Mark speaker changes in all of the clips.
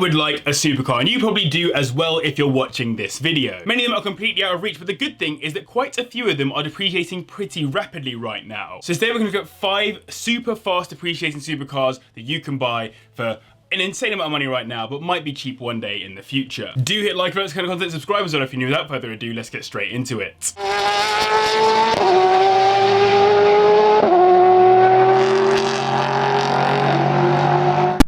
Speaker 1: would like a supercar, and you probably do as well if you're watching this video. Many of them are completely out of reach, but the good thing is that quite a few of them are depreciating pretty rapidly right now. So today we're going to look at 5 super fast depreciating supercars that you can buy for an insane amount of money right now, but might be cheap one day in the future. Do hit like for this kind of content, subscribe as well if you're new. Without further ado, let's get straight into it.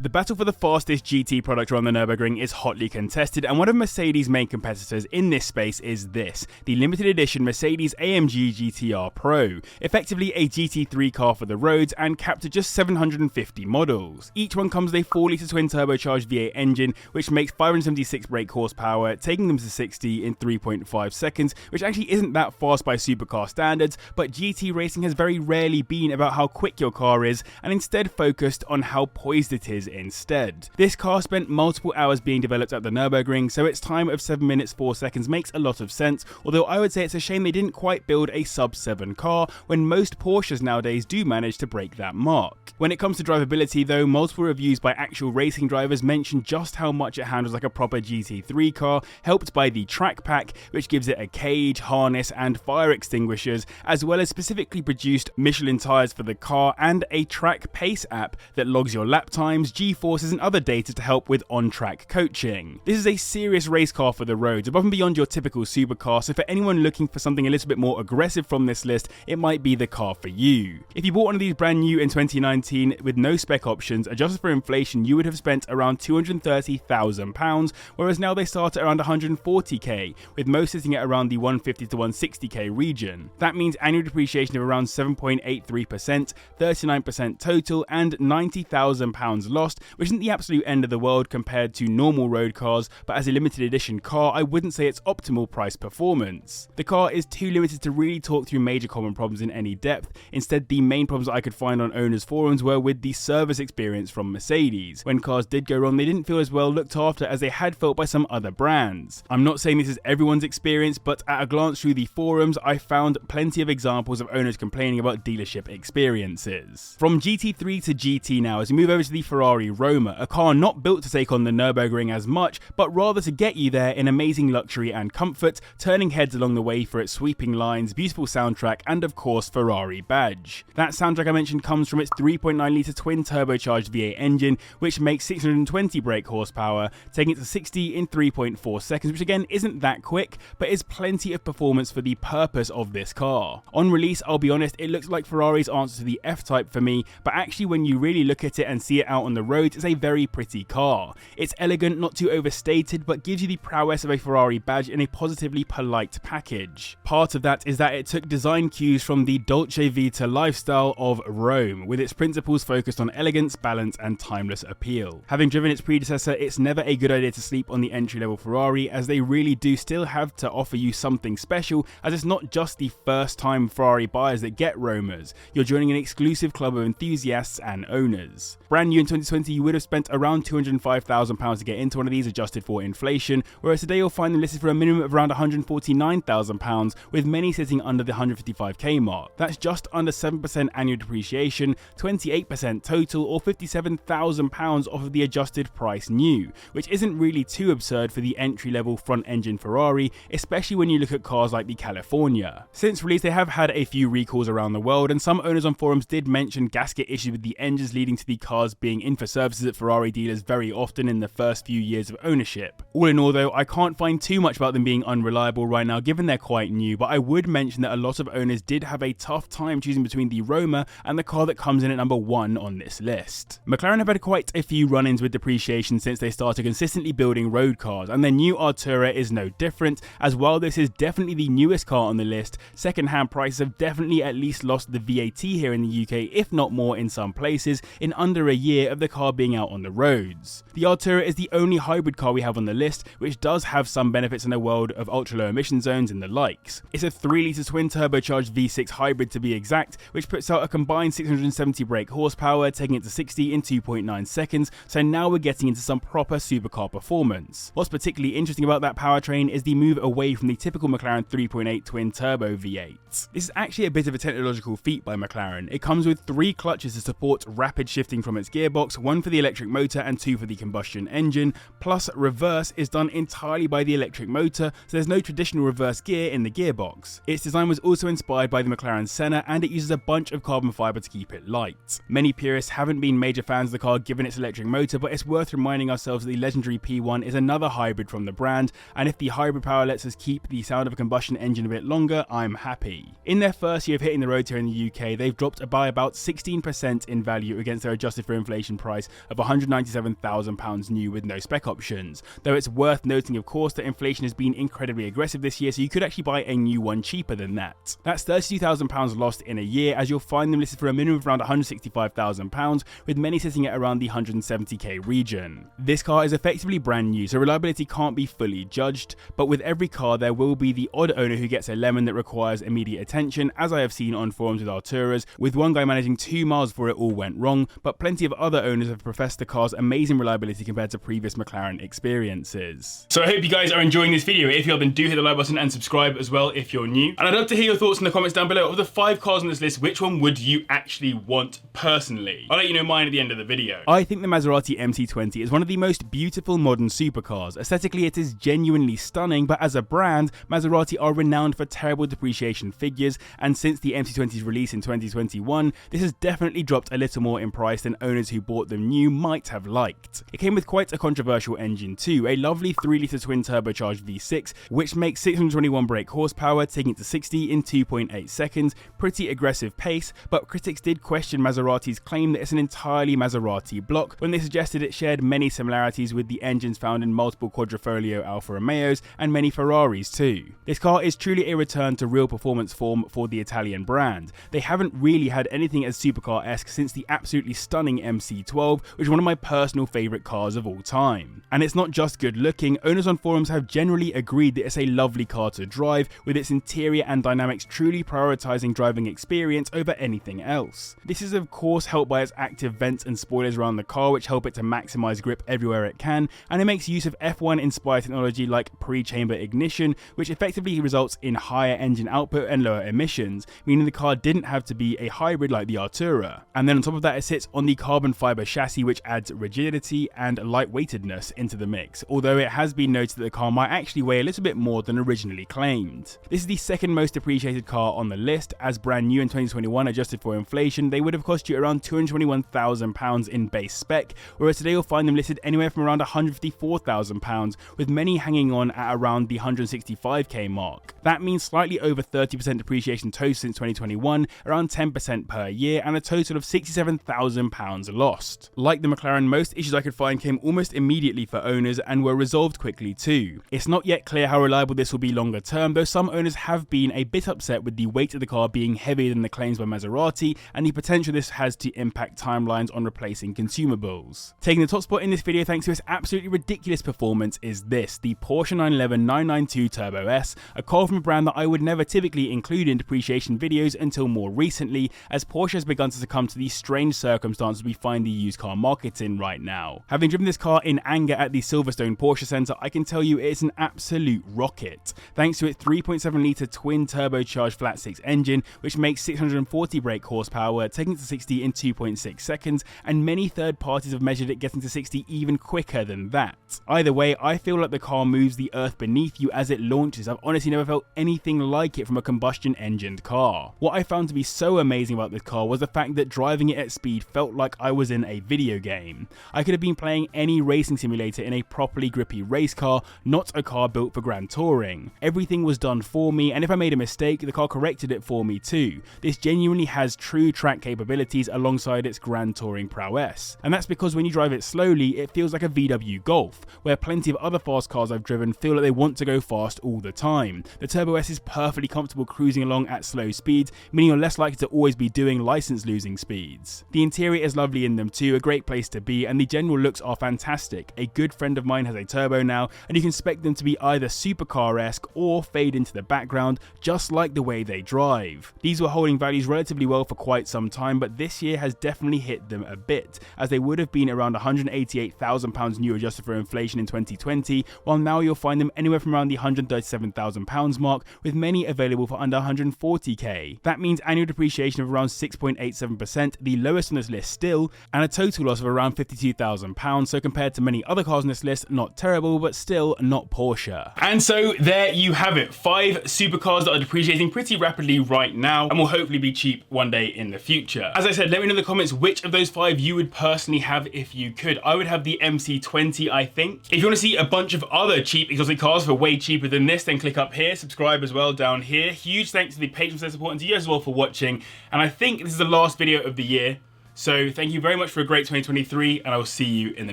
Speaker 1: The battle for the fastest GT product around the Nürburgring is hotly contested, and one of Mercedes' main competitors in this space is this, the limited edition Mercedes AMG GTR Pro, effectively a GT3 car for the roads and capped at just 750 models. Each one comes with a 4-litre twin-turbocharged V8 engine, which makes 576 brake horsepower, taking them to 60 in 3.5 seconds, which actually isn't that fast by supercar standards, but GT racing has very rarely been about how quick your car is, and instead focused on how poised it is instead. This car spent multiple hours being developed at the Nürburgring, so its time of 7 minutes 4 seconds makes a lot of sense, although I would say it's a shame they didn't quite build a sub-7 car when most Porsches nowadays do manage to break that mark. When it comes to drivability though, multiple reviews by actual racing drivers mention just how much it handles like a proper GT3 car, helped by the track pack, which gives it a cage, harness and fire extinguishers, as well as specifically produced Michelin tyres for the car and a track pace app that logs your lap times, G-forces and other data to help with on-track coaching. This is a serious race car for the roads, above and beyond your typical supercar, so for anyone looking for something a little bit more aggressive from this list, it might be the car for you. If you bought one of these brand new in 2019 with no spec options, adjusted for inflation, you would have spent around £230,000, whereas now they start at around 140k, with most sitting at around the 150 to 160k region. That means annual depreciation of around 7.83%, 39% total, and £90,000 lost, which isn't the absolute end of the world compared to normal road cars, but as a limited edition car, I wouldn't say it's optimal price performance. The car is too limited to really talk through major common problems in any depth. Instead, the main problems I could find on owners' forums were with the service experience from Mercedes. When cars did go wrong, they didn't feel as well looked after as they had felt by some other brands. I'm not saying this is everyone's experience, but at a glance through the forums, I found plenty of examples of owners complaining about dealership experiences. From GT3 to GT now, as we move over to the Ferrari Roma, a car not built to take on the Nürburgring as much, but rather to get you there in amazing luxury and comfort, turning heads along the way for its sweeping lines, beautiful soundtrack, and of course Ferrari badge. That soundtrack I mentioned comes from its 3.9-litre twin-turbocharged V8 engine, which makes 620 brake horsepower, taking it to 60 in 3.4 seconds, which again isn't that quick, but is plenty of performance for the purpose of this car. On release, I'll be honest, it looks like Ferrari's answer to the F-Type for me, but actually when you really look at it and see it out on the roads, it's a very pretty car. It's elegant, not too overstated, but gives you the prowess of a Ferrari badge in a positively polite package. Part of that is that it took design cues from the Dolce Vita lifestyle of Rome, with its principles focused on elegance, balance and timeless appeal. Having driven its predecessor, it's never a good idea to sleep on the entry-level Ferrari, as they really do still have to offer you something special, as it's not just the first time Ferrari buyers that get Romas. You're joining an exclusive club of enthusiasts and owners. Brand new in 2020, you would have spent around £205,000 to get into one of these adjusted for inflation, whereas today you'll find them listed for a minimum of around £149,000, with many sitting under the 155k mark. That's just under 7% annual depreciation, 28% total, or £57,000 off of the adjusted price new, which isn't really too absurd for the entry-level front-engine Ferrari, especially when you look at cars like the California. Since release, they have had a few recalls around the world, and some owners on forums did mention gasket issues with the engines, leading to the cars being in for services at Ferrari dealers very often in the first few years of ownership. All in all though, I can't find too much about them being unreliable right now given they're quite new, but I would mention that a lot of owners did have a tough time choosing between the Roma and the car that comes in at number 1 on this list. McLaren have had quite a few run-ins with depreciation since they started consistently building road cars, and their new Artura is no different, as while this is definitely the newest car on the list, second-hand prices have definitely at least lost the VAT here in the UK, if not more in some places, in under a year of the car being out on the roads. The Artura is the only hybrid car we have on the list, which does have some benefits in the world of ultra-low emission zones and the likes. It's a 3-litre twin-turbocharged V6 hybrid to be exact, which puts out a combined 670 brake horsepower, taking it to 60 in 2.9 seconds, so now we're getting into some proper supercar performance. What's particularly interesting about that powertrain is the move away from the typical McLaren 3.8 twin-turbo V8. This is actually a bit of a technological feat by McLaren. It comes with 3 clutches to support rapid shifting from its gearbox, 1 for the electric motor and 2 for the combustion engine, plus reverse is done entirely by the electric motor, so there's no traditional reverse gear in the gearbox. Its design was also inspired by the McLaren Senna, and it uses a bunch of carbon fibre to keep it light. Many purists haven't been major fans of the car given its electric motor, but it's worth reminding ourselves that the legendary P1 is another hybrid from the brand, and if the hybrid power lets us keep the sound of a combustion engine a bit longer, I'm happy. In their first year of hitting the road here in the UK, they've dropped by about 16% in value against their adjusted for inflation price of £197,000 new with no spec options, though it's worth noting of course that inflation has been incredibly aggressive this year, so you could actually buy a new one cheaper than that. That's £32,000 lost in a year, as you'll find them listed for a minimum of around £165,000, with many sitting at around the 170k region. This car is effectively brand new, so reliability can't be fully judged, but with every car there will be the odd owner who gets a lemon that requires immediate attention, as I have seen on forums with Arturas, with one guy managing 2 miles before it all went wrong, but plenty of other owners have professed the car's amazing reliability compared to previous McLaren experiences. So I hope you guys are enjoying this video. If you are, then do hit the like button and subscribe as well if you're new. And I'd love to hear your thoughts in the comments down below. Of the 5 cars on this list, which one would you actually want personally? I'll let you know mine at the end of the video. I think the Maserati MT20 is one of the most beautiful modern supercars. Aesthetically, it is genuinely stunning, but as a brand, Maserati are renowned for terrible depreciation figures, and since the MT20's release in 2021, this has definitely dropped a little more in price than owners who bought them new might have liked. It came with quite a controversial engine too, a lovely 3-litre twin turbocharged V6, which makes 621 brake horsepower, taking it to 60 in 2.8 seconds, pretty aggressive pace, but critics did question Maserati's claim that it's an entirely Maserati block when they suggested it shared many similarities with the engines found in multiple Quadrifoglio Alfa Romeos and many Ferraris too. This car is truly a return to real performance form for the Italian brand. They haven't really had anything as supercar-esque since the absolutely stunning MC20, which is one of my personal favourite cars of all time. And it's not just good looking, owners on forums have generally agreed that it's a lovely car to drive, with its interior and dynamics truly prioritising driving experience over anything else. This is of course helped by its active vents and spoilers around the car, which help it to maximise grip everywhere it can, and it makes use of F1 inspired technology like pre-chamber ignition, which effectively results in higher engine output and lower emissions, meaning the car didn't have to be a hybrid like the Artura. And then on top of that, it sits on the carbon fibre chassis, which adds rigidity and lightweightedness into the mix, although it has been noted that the car might actually weigh a little bit more than originally claimed. This is the second most depreciated car on the list, as brand new in 2021 adjusted for inflation, they would have cost you around £221,000 in base spec, whereas today you'll find them listed anywhere from around £154,000, with many hanging on at around the 165k mark. That means slightly over 30% depreciation total since 2021, around 10% per year, and a total of £67,000 lost. Like the McLaren, most issues I could find came almost immediately for owners and were resolved quickly too. It's not yet clear how reliable this will be longer term, though some owners have been a bit upset with the weight of the car being heavier than the claims by Maserati, and the potential this has to impact timelines on replacing consumables. Taking the top spot in this video thanks to its absolutely ridiculous performance is this, the Porsche 911 992 Turbo S, a car from a brand that I would never typically include in depreciation videos until more recently, as Porsche has begun to succumb to the strange circumstances we find the used car market in right now. Having driven this car in anger at the Silverstone Porsche Centre, I can tell you it's an absolute rocket, thanks to its 3.7 litre twin turbocharged flat 6 engine, which makes 640 brake horsepower, taking it to 60 in 2.6 seconds, and many third parties have measured it getting to 60 even quicker than that. Either way, I feel like the car moves the earth beneath you as it launches. I've honestly never felt anything like it from a combustion engined car. What I found to be so amazing about this car was the fact that driving it at speed felt like I was in a video game. I could have been playing any racing simulator in a properly grippy race car, not a car built for grand touring. Everything was done for me, and if I made a mistake, the car corrected it for me too. This genuinely has true track capabilities alongside its grand touring prowess. And that's because when you drive it slowly, it feels like a VW Golf, where plenty of other fast cars I've driven feel like they want to go fast all the time. The Turbo S is perfectly comfortable cruising along at slow speeds, meaning you're less likely to always be doing license losing speeds. The interior is lovely in them too, a great place to be, and the general looks are fantastic. A good friend of mine has a Turbo now, and you can expect them to be either supercar-esque or fade into the background, just like the way they drive. These were holding values relatively well for quite some time, but this year has definitely hit them a bit, as they would have been around £188,000 new adjusted for inflation inflation in 2020, while now you'll find them anywhere from around the £137,000 mark, with many available for under 140k. That means annual depreciation of around 6.87%, the lowest on this list still, and a total loss of around £52,000, so compared to many other cars on this list, not terrible, but still not Porsche. And so there you have it, 5 supercars that are depreciating pretty rapidly right now and will hopefully be cheap one day in the future. As I said, let me know in the comments which of those 5 you would personally have if you could. I would have the MC20, I think. If you want to see a bunch of other cheap exotic cars for way cheaper than this, then click up here, subscribe as well down here. Huge thanks to the patrons for their support and to you as well for watching. And I think this is the last video of the year. So thank you very much for a great 2023, and I will see you in the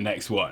Speaker 1: next one.